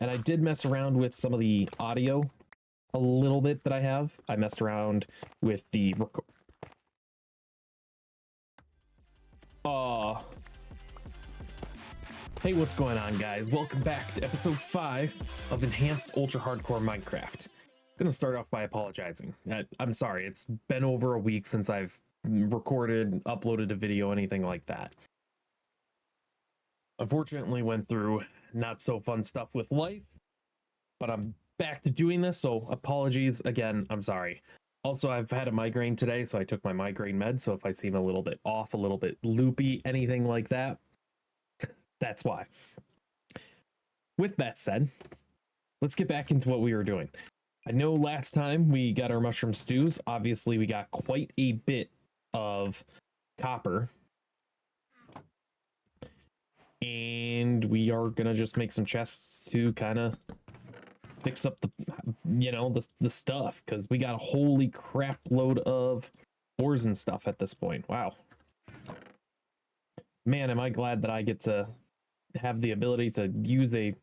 And I did mess around with some of the audio a little bit that I have. I messed around with the hey, what's going on, guys? Welcome back to episode 5 of Enhanced Ultra Hardcore Minecraft. I'm gonna start off by apologizing. I'm sorry, it's been over a week since I've recorded, uploaded a video, anything like that. Unfortunately, went through not so fun stuff with life, but I'm back to doing this, so apologies again. I'm sorry. Also, I've had a migraine today, so I took my migraine meds, so if I seem a little bit off, a little bit loopy, anything like that, that's why. With that said, let's get back into what we were doing. I know last time we got our mushroom stews. Obviously, we got quite a bit of copper. And we are going to just make some chests to kind of fix up the, the stuff. Because we got a holy crap load of ores and stuff at this point. Wow. Man, am I glad that I get to have the ability to use a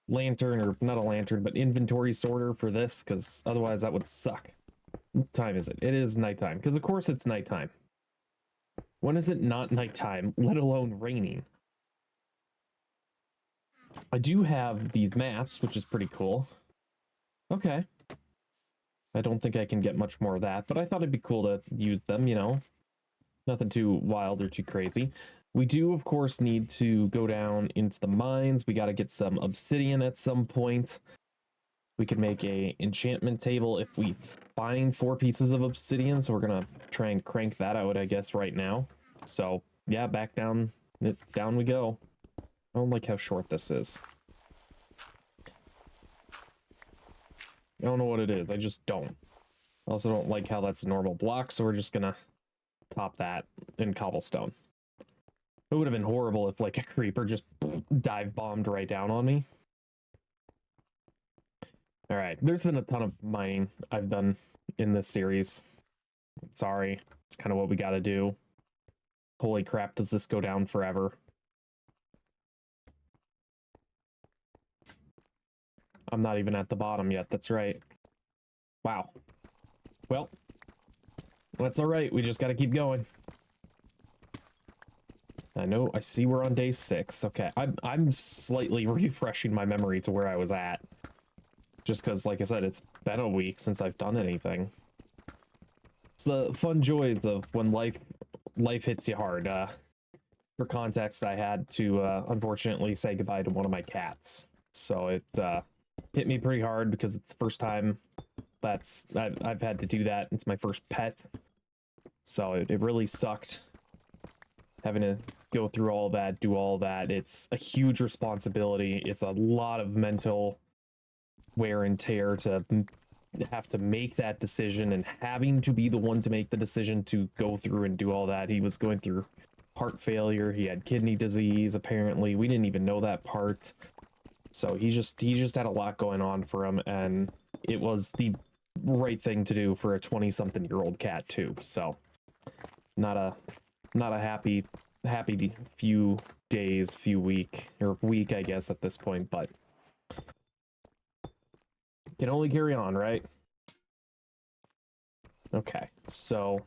lantern, or not a lantern, but inventory sorter for this, because otherwise that would suck. What time is it? It is nighttime, because of course it's nighttime. When is it not nighttime, let alone raining? I do have these maps, which is pretty cool. Okay. I don't think I can get much more of that, but I thought it'd be cool to use them, you know. Nothing too wild or too crazy. We do, of course, need to go down into the mines. We got to get some obsidian at some point. We can make a enchantment table if we find 4 pieces of obsidian. So we're going to try and crank that out, I guess, right now. So, yeah, back down we go. I don't like how short this is. I don't know what it is. I just don't. I also don't like how that's a normal block, so we're just going to top that in cobblestone. It would have been horrible if like a creeper just dive bombed right down on me. All right, there's been a ton of mining I've done in this series. Sorry, it's kind of what we got to do. Holy crap, does this go down forever? I'm not even at the bottom yet, that's right. Wow. Well, that's all right, we just got to keep going. I see we're on day 6. Okay, I'm slightly refreshing my memory to where I was at. Just because, like I said, it's been a week since I've done anything. It's the fun joys of when life hits you hard. For context, I had to unfortunately say goodbye to one of my cats. So it hit me pretty hard because it's the first time I've had to do that. It's my first pet. So it really sucked having to go through all that, do all that. It's a huge responsibility. It's a lot of mental wear and tear to have to make that decision, and having to be the one to make the decision to go through and do all that. He was going through heart failure. He had kidney disease, apparently. We didn't even know that part. So he just had a lot going on for him, and it was the right thing to do for a 20-something-year-old cat too. So not a happy few days, week, I guess, at this point, but can only carry on, right? Okay, so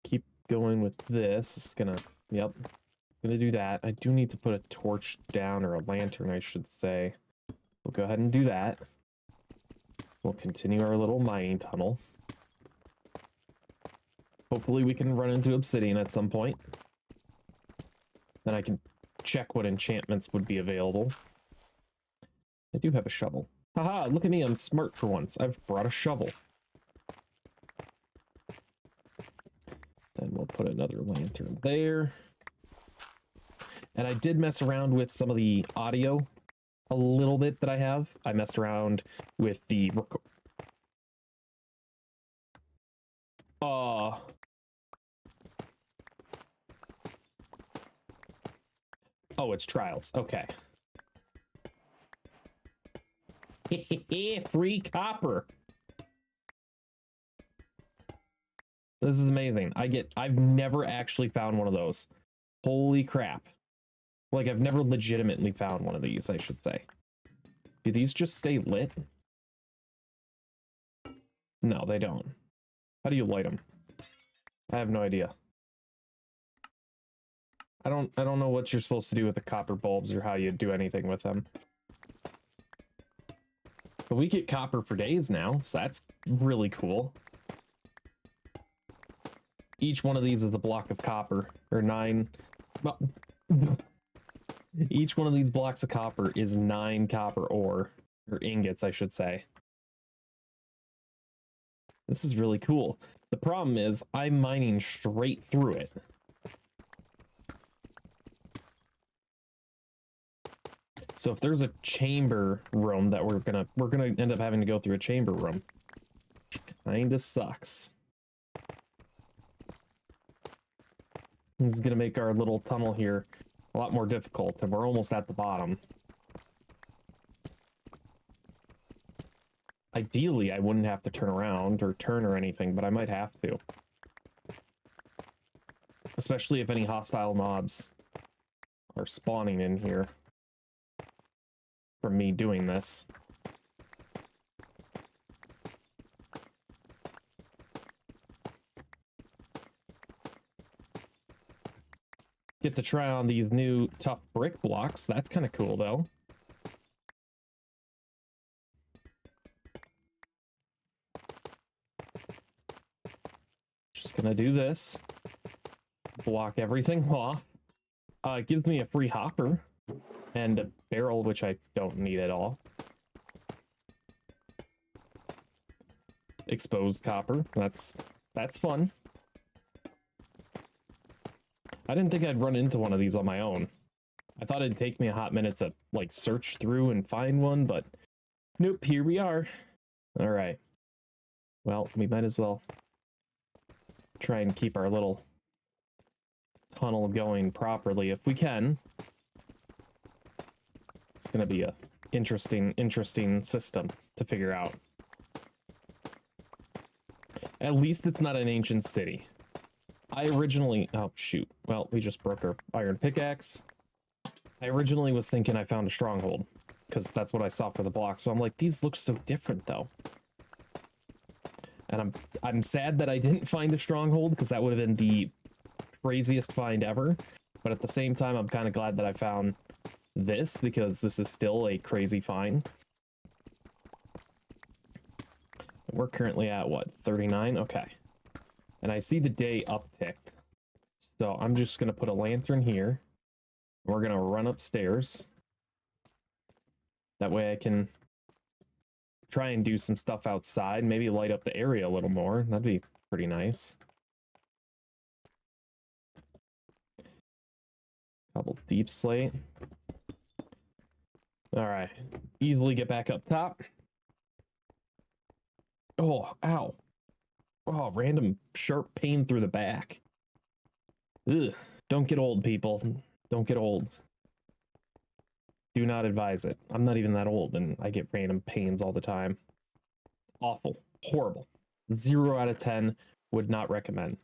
keep going with this. It's gonna, yep, gonna do that. I do need to put a torch down, or a lantern, I should say. We'll go ahead and do that. We'll continue our little mining tunnel. Hopefully we can run into obsidian at some point. Then I can check what enchantments would be available. I do have a shovel. Haha, look at me, I'm smart for once. I've brought a shovel. Then we'll put another lantern there. And I did mess around with some of the audio a little bit that I have. I messed around with the oh, it's trials. Okay. Free copper. This is amazing. I've never actually found one of those. Holy crap. Like, I've never legitimately found one of these, I should say. Do these just stay lit? No, they don't. How do you light them? I have no idea. I don't know what you're supposed to do with the copper bulbs or how you do anything with them. But we get copper for days now, so that's really cool. Each one of these is a block of copper, or 9... Well, each one of these blocks of copper is 9 copper ore, or ingots, I should say. This is really cool. The problem is, I'm mining straight through it. So if there's a chamber room that we're gonna end up having to go through a chamber room. Kinda sucks. This is gonna make our little tunnel here a lot more difficult, and we're almost at the bottom. Ideally, I wouldn't have to turn around or turn or anything, but I might have to. Especially if any hostile mobs are spawning in here from me doing this. Get to try on these new tough brick blocks. That's kind of cool, though. Just gonna do this. Block everything off. It gives me a free hopper and a barrel, which I don't need at all. Exposed copper. That's fun. I didn't think I'd run into one of these on my own. I thought it'd take me a hot minute to, like, search through and find one, but nope, here we are. All right. Well, we might as well try and keep our little tunnel going properly if we can. It's going to be a interesting system to figure out. At least it's not an ancient city. I originally... Oh, shoot. Well, we just broke our iron pickaxe. I originally was thinking I found a stronghold, because that's what I saw for the blocks, but I'm like, these look so different, though. And I'm sad that I didn't find a stronghold, because that would have been the craziest find ever. But at the same time, I'm kind of glad that I found this, because this is still a crazy find. We're currently at, what, 39? Okay. And I see the day upticked. So I'm just going to put a lantern here. We're going to run upstairs. That way I can try and do some stuff outside. Maybe light up the area a little more. That'd be pretty nice. Couple deep slate. All right. Easily get back up top. Oh, ow. Oh, random sharp pain through the back. Ugh. Don't get old, people. Don't get old. Do not advise it. I'm not even that old, and I get random pains all the time. Awful. Horrible. 0 out of 10. Would not recommend.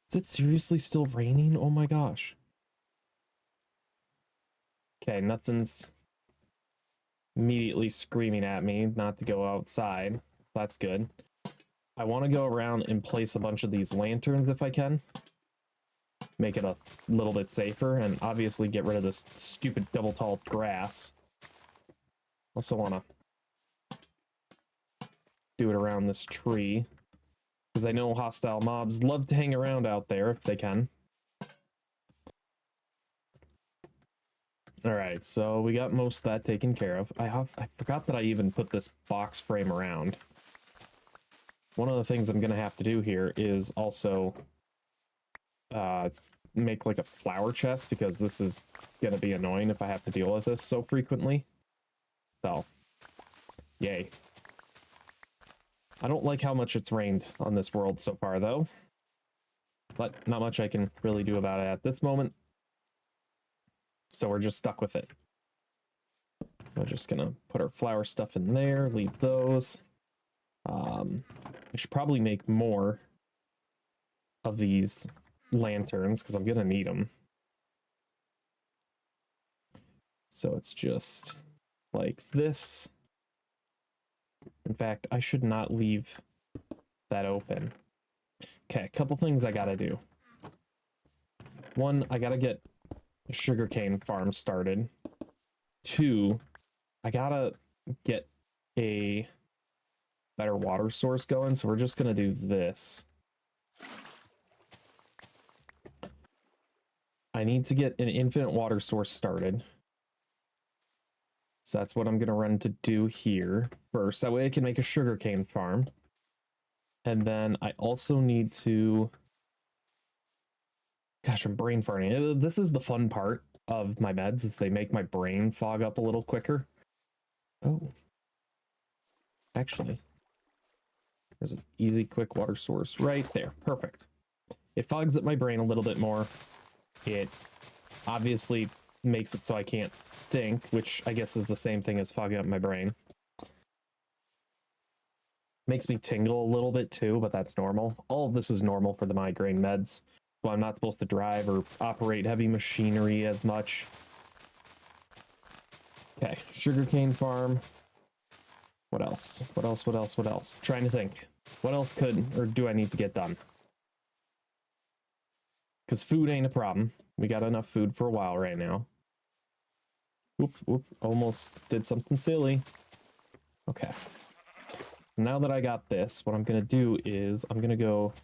Is it seriously still raining? Oh my gosh. Okay, nothing's immediately screaming at me not to go outside. That's good. I want to go around and place a bunch of these lanterns if I can. Make it a little bit safer, and obviously get rid of this stupid double tall grass. Also want to do it around this tree, because I know hostile mobs love to hang around out there if they can. Alright, so we got most of that taken care of. I forgot that I even put this box frame around. One of the things I'm going to have to do here is also make like a flower chest, because this is going to be annoying if I have to deal with this so frequently. So, yay. I don't like how much it's rained on this world so far, though. But not much I can really do about it at this moment. So we're just stuck with it. We're just going to put our flower stuff in there, leave those. I should probably make more of these lanterns, because I'm going to need them. So it's just like this. In fact, I should not leave that open. Okay, a couple things I gotta do. One, I gotta get a sugarcane farm started. Two, I gotta get a better water source going, so we're just gonna do this. I need to get an infinite water source started. So that's what I'm gonna run to do here first. That way I can make a sugarcane farm. And then I also need to... Gosh, I'm brain farting. This is the fun part of my meds, is they make my brain fog up a little quicker. Oh. Actually, there's an easy, quick water source right there. Perfect. It fogs up my brain a little bit more. It obviously makes it so I can't think, which I guess is the same thing as fogging up my brain. Makes me tingle a little bit too, but that's normal. All of this is normal for the migraine meds. So I'm not supposed to drive or operate heavy machinery as much. Okay, sugarcane farm. What else? What else? What else? What else? Trying to think. What else could or do I need to get done? Because food ain't a problem. We got enough food for a while right now. Whoop, whoop. Almost did something silly. Okay. Now that I got this, what I'm going to do is I'm going to go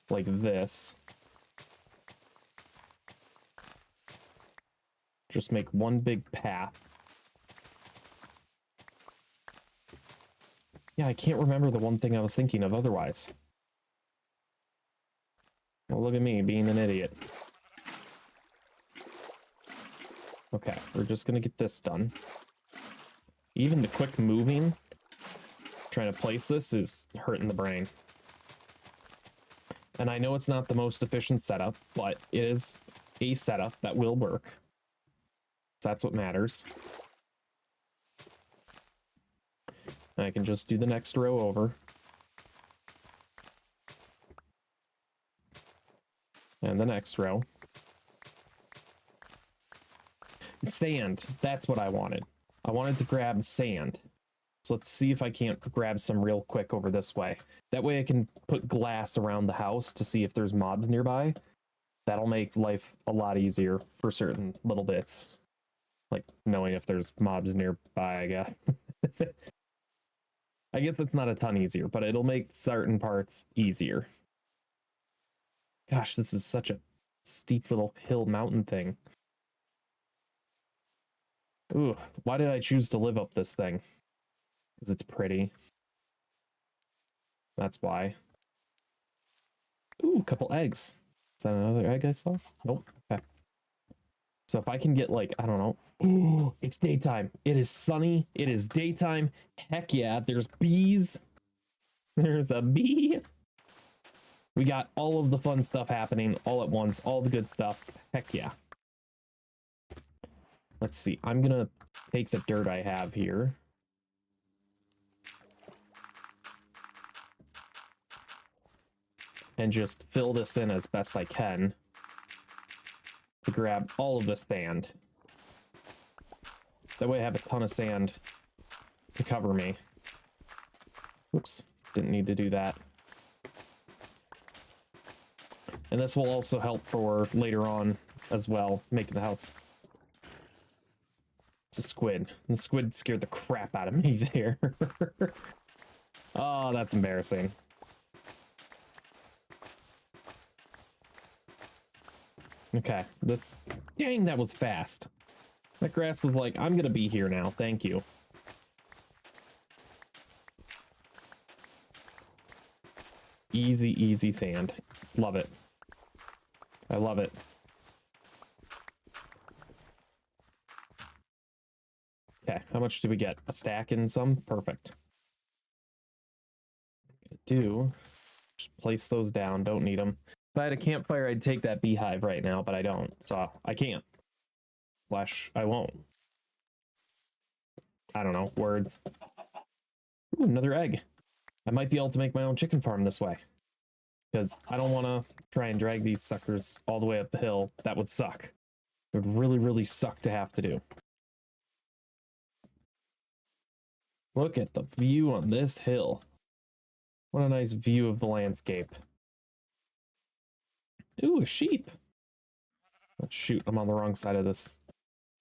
like this. Just make one big path. Yeah, I can't remember the one thing I was thinking of otherwise. Well, look at me being an idiot. Okay, we're just gonna get this done. Even the quick moving, trying to place this is hurting the brain. And I know it's not the most efficient setup, but it is a setup that will work. So that's what matters. I can just do the next row over. And the next row. Sand, that's what I wanted. I wanted to grab sand. So let's see if I can't grab some real quick over this way. That way I can put glass around the house to see if there's mobs nearby. That'll make life a lot easier for certain little bits. Like knowing if there's mobs nearby, I guess. I guess it's not a ton easier, but it'll make certain parts easier. Gosh, this is such a steep little hill mountain thing. Ooh, why did I choose to live up this thing? Because it's pretty. That's why. Ooh, a couple eggs. Is that another egg I saw? Nope. Okay. So if I can get like, I don't know. Ooh, it's daytime. It is sunny. It is daytime. Heck yeah, there's bees. There's a bee. We got all of the fun stuff happening all at once. All the good stuff. Heck yeah. Let's see. I'm going to take the dirt I have here. And just fill this in as best I can. To grab all of this sand. That way I have a ton of sand to cover me. Oops. Didn't need to do that. And this will also help for later on as well, making the house. It's a squid. And the squid scared the crap out of me there. Oh, that's embarrassing. Okay, that's... Dang, that was fast. That grass was like, I'm gonna be here now, thank you. Easy, easy sand. Love it. I love it. Okay, how much do we get? A stack and some? Perfect. Just place those down, don't need them. If I had a campfire, I'd take that beehive right now, but I don't, so I can't. Slash, I won't. I don't know, words. Ooh, another egg. I might be able to make my own chicken farm this way. Because I don't want to try and drag these suckers all the way up the hill. That would suck. It would really, really suck to have to do. Look at the view on this hill. What a nice view of the landscape. Ooh, a sheep. Oh, shoot, I'm on the wrong side of this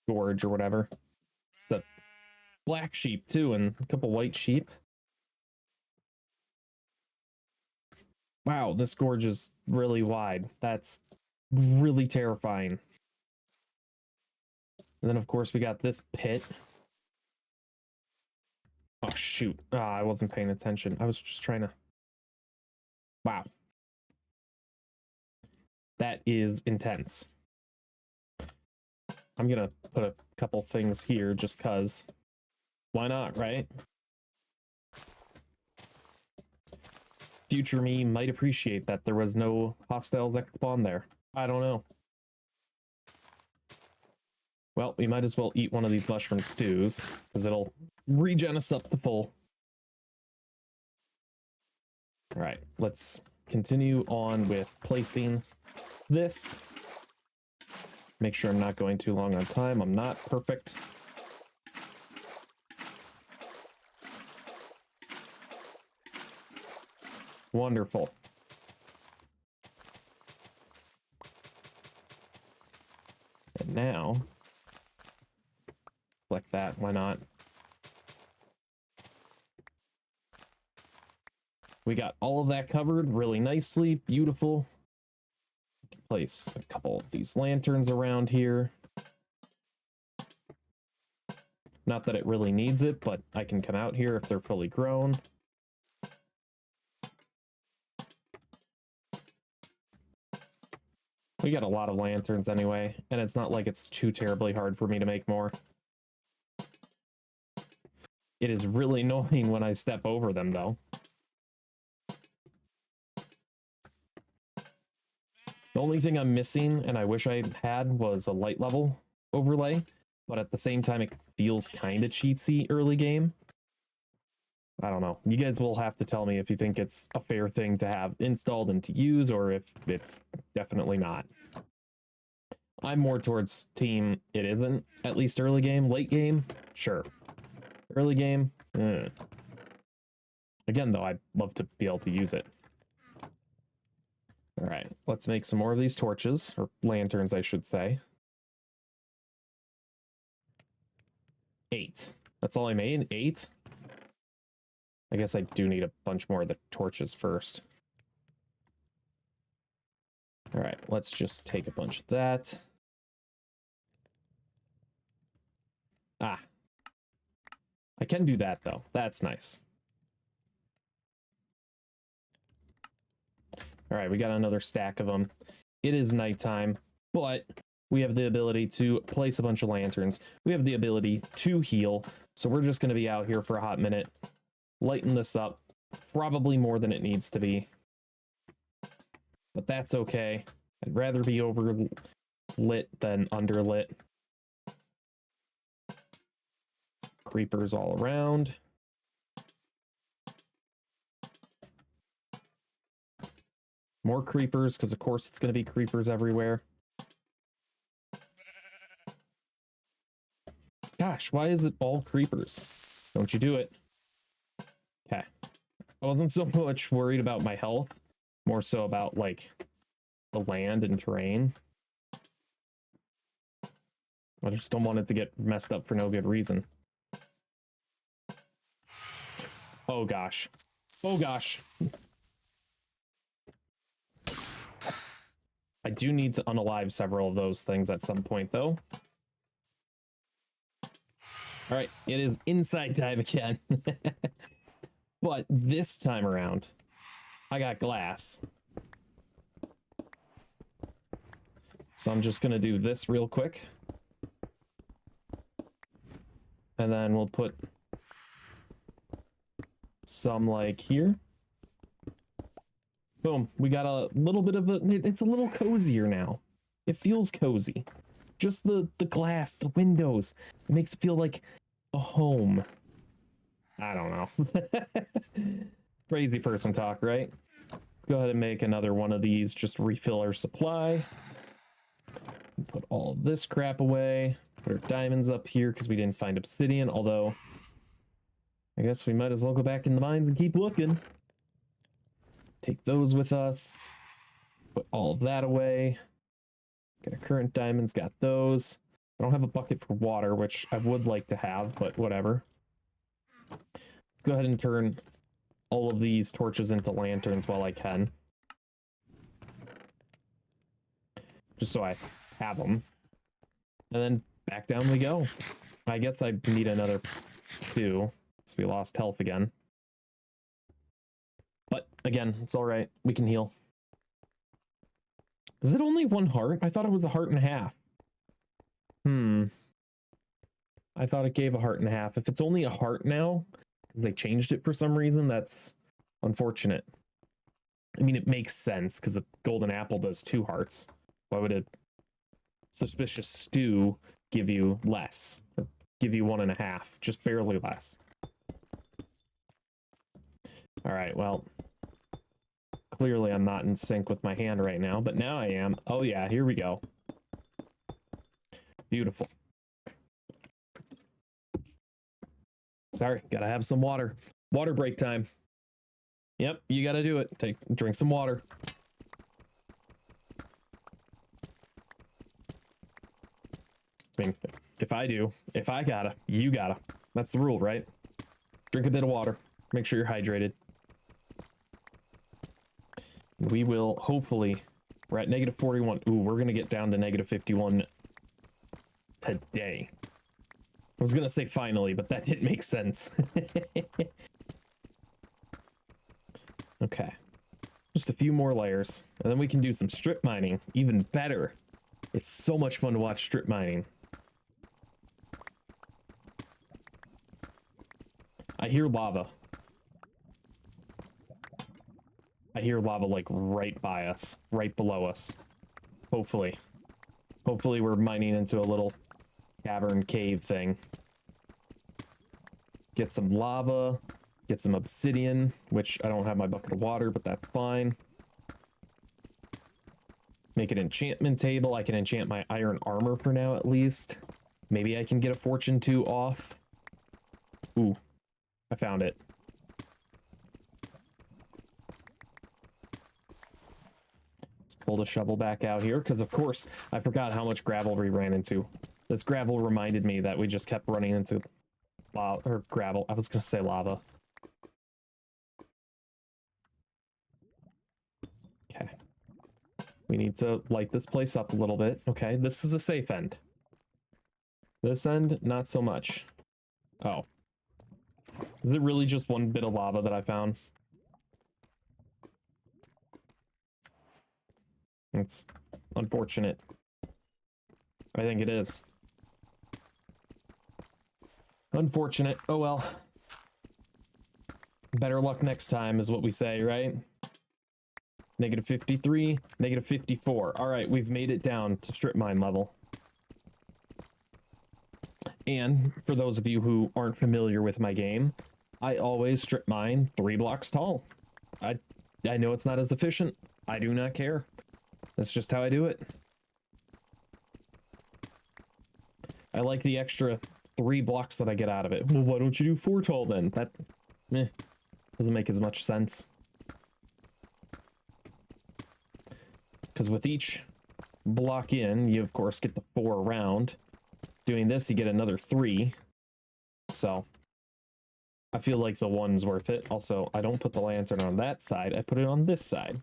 gorge or whatever. The black sheep too, and a couple white sheep. Wow, this gorge is really wide. That's really terrifying. And then, of course, we got this pit. Oh, shoot. I wasn't paying attention. I was just trying to... Wow. That is intense. I'm gonna put a couple things here just because. Why not, right? Future me might appreciate that there was no hostiles that could spawn there. I don't know. Well, we might as well eat one of these mushroom stews, because it'll regen us up to full. Alright, let's continue on with placing this. Make sure I'm not going too long on time. I'm not perfect. Wonderful. And now, like that, why not? We got all of that covered really nicely, beautiful. Place a couple of these lanterns around here. Not that it really needs it, but I can come out here if they're fully grown. We got a lot of lanterns anyway, and it's not like it's too terribly hard for me to make more. It is really annoying when I step over them, though. The only thing I'm missing, and I wish I had, was a light level overlay, but at the same time, it feels kind of cheatsy early game. I don't know. You guys will have to tell me if you think it's a fair thing to have installed and to use, or if it's definitely not. I'm more towards team it isn't, at least early game. Late game, sure. Early game, Again, though, I'd love to be able to use it. All right, let's make some more of these torches, or lanterns, I should say. 8. That's all I made? 8? I guess I do need a bunch more of the torches first. All right, let's just take a bunch of that. Ah. I can do that, though. That's nice. All right, we got another stack of them. It is nighttime, but we have the ability to place a bunch of lanterns. We have the ability to heal, so we're just going to be out here for a hot minute, lighten this up, probably more than it needs to be. But that's okay. I'd rather be overlit than underlit. Creepers all around. More creepers, because of course it's going to be creepers everywhere. Gosh, why is it all creepers? Don't you do it. Okay. I wasn't so much worried about my health, more so about, like, the land and terrain. I just don't want it to get messed up for no good reason. Oh gosh. Oh gosh. I do need to unalive several of those things at some point, though. All right, it is inside time again. But this time around, I got glass. So I'm just going to do this real quick. And then we'll put some like here. Boom, we got a little bit of a, it's a little cozier now. It feels cozy. Just the glass, the windows, it makes it feel like a home. I don't know. Crazy person talk, right? Let's go ahead and make another one of these, just refill our supply. Put all this crap away. Put our diamonds up here because we didn't find obsidian, although I I guess we might as well go back in the mines and keep looking. Take those with us. Put all of that away. Got our current diamonds, got those. I don't have a bucket for water, which I would like to have, but whatever. Let's go ahead and turn all of these torches into lanterns while I can. Just so I have them. And then back down we go. I guess I need another 2, so we lost health again. But again, it's all right. We can heal. Is it only 1 heart? I thought it was a heart and a half. I thought it gave a heart and a half. If it's only a heart now, because they changed it for some reason, that's unfortunate. I mean, it makes sense because a golden apple does 2 hearts. Why would a suspicious stew give you less? Or give you 1.5, just barely less. All right, well, clearly I'm not in sync with my hand right now, but now I am. Oh yeah, here we go. Beautiful. Sorry, gotta have some water. Water break time. Yep, you gotta do it. Drink some water. I mean, if I gotta, you gotta. That's the rule, right? Drink a bit of water. Make sure you're hydrated. We will hopefully, we're at -41. Ooh, we're gonna get down to -51 today. I was gonna say finally, but that didn't make sense. Okay. Just a few more layers, and then we can do some strip mining. Even better. It's so much fun to watch strip mining. I hear lava. I hear lava like right by us, right below us. Hopefully. Hopefully we're mining into a little cavern cave thing. Get some lava, get some obsidian, which I don't have my bucket of water, but that's fine. Make an enchantment table. I can enchant my iron armor for now at least. Maybe I can get a fortune 2 off. Ooh, I found it. Pull the shovel back out here because of course I forgot how much gravel we ran into. This gravel reminded me that we just kept running into lava, or gravel. I was gonna say lava. Okay. We need to light this place up a little bit. Okay, this is a safe end. This end, not so much. Oh. Is it really just one bit of lava that I found? It's unfortunate. I think it is. Unfortunate. Oh well. Better luck next time is what we say, right? -53, -54. All right, we've made it down to strip mine level. And for those of you who aren't familiar with my game, I always strip mine 3 blocks tall. I know it's not as efficient. I do not care. That's just how I do it. I like the extra 3 blocks that I get out of it. Well, why don't you do 4 tall then? That doesn't make as much sense. Because with each block in, you of course get the 4 around. Doing this, you get another 3. So I feel like the 1's worth it. Also, I don't put the lantern on that side. I put it on this side.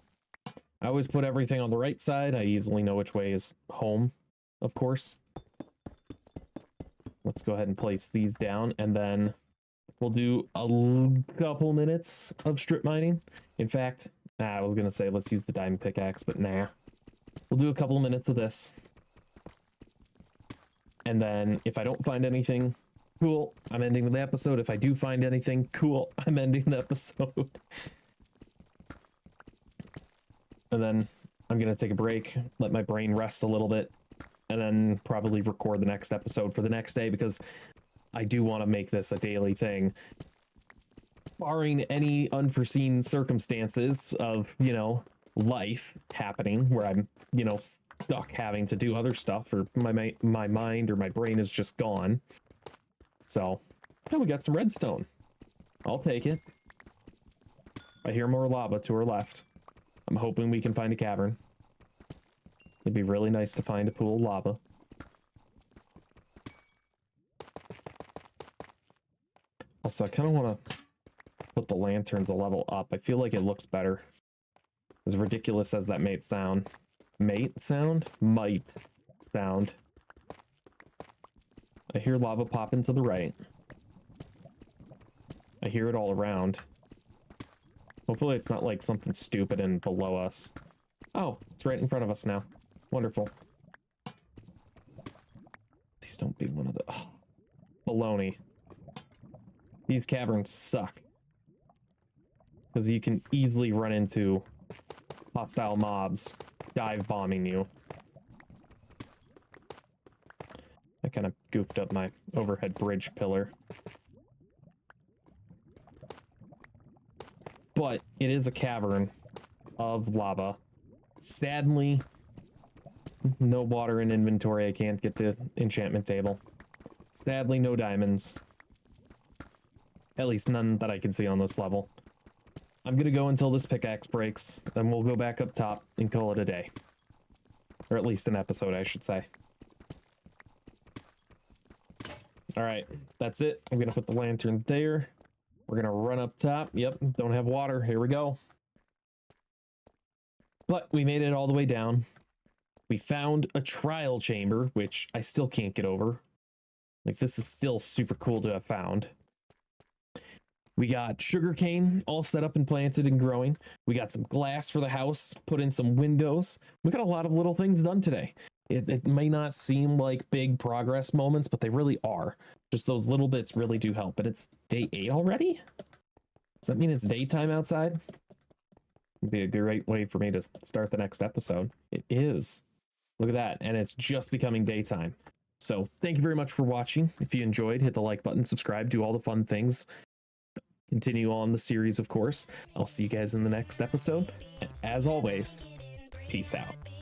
I always put everything on the right side. I easily know which way is home, of course. Let's go ahead and place these down, and then we'll do a couple minutes of strip mining. In fact, I was going to say let's use the diamond pickaxe, but nah. We'll do a couple minutes of this. And then if I don't find anything, cool, I'm ending the episode. If I do find anything, cool, I'm ending the episode. And then I'm going to take a break, let my brain rest a little bit, and then probably record the next episode for the next day because I do want to make this a daily thing. Barring any unforeseen circumstances of, you know, life happening where I'm, you know, stuck having to do other stuff or my mind or my brain is just gone. So, yeah, we got some redstone. I'll take it. I hear more lava to our left. I'm hoping we can find a cavern. It'd be really nice to find a pool of lava. Also, I kind of want to put the lanterns a level up. I feel like it looks better. As ridiculous as that might sound. Might sound? Might sound. I hear lava popping to the right. I hear it all around. Hopefully it's not like something stupid and below us. Oh, it's right in front of us now. Wonderful. Please don't be one of the... Oh, baloney. These caverns suck. Because you can easily run into hostile mobs dive bombing you. I kind of goofed up my overhead bridge pillar. But it is a cavern of lava. Sadly, no water in inventory. I can't get the enchantment table. Sadly, no diamonds. At least none that I can see on this level. I'm gonna go until this pickaxe breaks, then we'll go back up top and call it a day. Or at least an episode, I should say. Alright, that's it. I'm gonna put the lantern there. We're gonna run up top. Yep, don't have water. Here we go. But we made it all the way down. We found a trial chamber, which I still can't get over. Like, this is still super cool to have found. We got sugarcane all set up and planted and growing. We got some glass for the house, put in some windows. We got a lot of little things done today. It may not seem like big progress moments, but they really are. Just those little bits really do help. But it's day 8 already? Does that mean it's daytime outside? It'd be a great way for me to start the next episode. It is. Look at that. And it's just becoming daytime. So thank you very much for watching. If you enjoyed, hit the like button, subscribe, do all the fun things. Continue on the series, of course. I'll see you guys in the next episode. And as always, peace out.